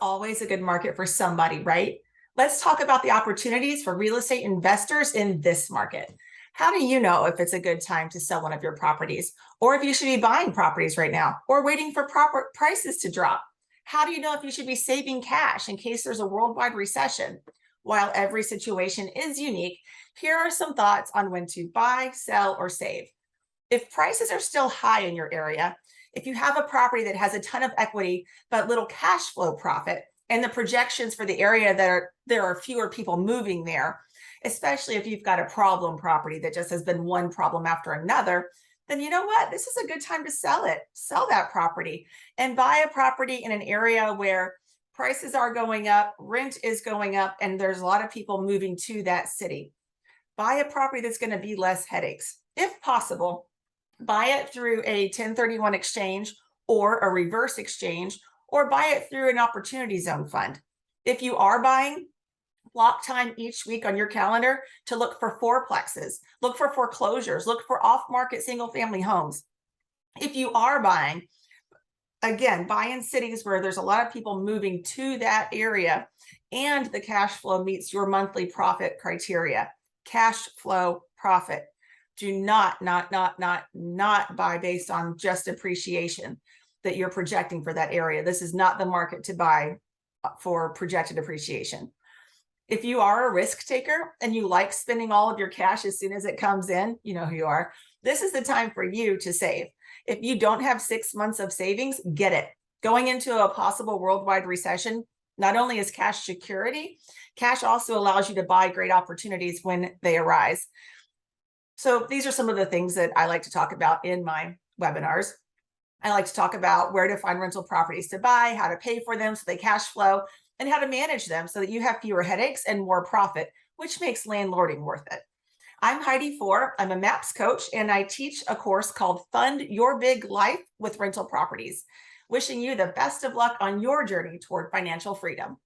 always a good market for somebody, right? Let's talk about the opportunities for real estate investors in this market. How do you know if it's a good time to sell one of your properties, or if you should be buying properties right now, or waiting for proper prices to drop? How do you know if you should be saving cash in case there's a worldwide recession? While every situation is unique, here are some thoughts on when to buy, sell, or save. If prices are still high in your area, if you have a property that has a ton of equity but little cash flow profit, and the projections for the area that there are fewer people moving there, especially if you've got a problem property that just has been one problem after another, then you know what? This is a good time to sell that property and buy a property in an area where prices are going up, rent is going up, and there's a lot of people moving to that city. Buy a property that's going to be less headaches. If possible, buy it through a 1031 exchange or a reverse exchange, or buy it through an opportunity zone fund. If you are buying, block time each week on your calendar to look for fourplexes, look for foreclosures, look for off-market single-family homes. If you are buying, again, buy in cities where there's a lot of people moving to that area and the cash flow meets your monthly profit criteria. Cash flow profit. Do not buy based on just appreciation that you're projecting for that area. This is not the market to buy for projected appreciation. If you are a risk taker and you like spending all of your cash as soon as it comes in, you know who you are. This is the time for you to save. If you don't have 6 months of savings, get it. Going into a possible worldwide recession, not only is cash security, cash also allows you to buy great opportunities when they arise. So these are some of the things that I like to talk about in my webinars. I like to talk about where to find rental properties to buy, how to pay for them so they cash flow, and how to manage them so that you have fewer headaches and more profit, which makes landlording worth it. I'm Heidi Four. I'm a MAPS coach, and I teach a course called Fund Your Big Life with Rental Properties. Wishing you the best of luck on your journey toward financial freedom.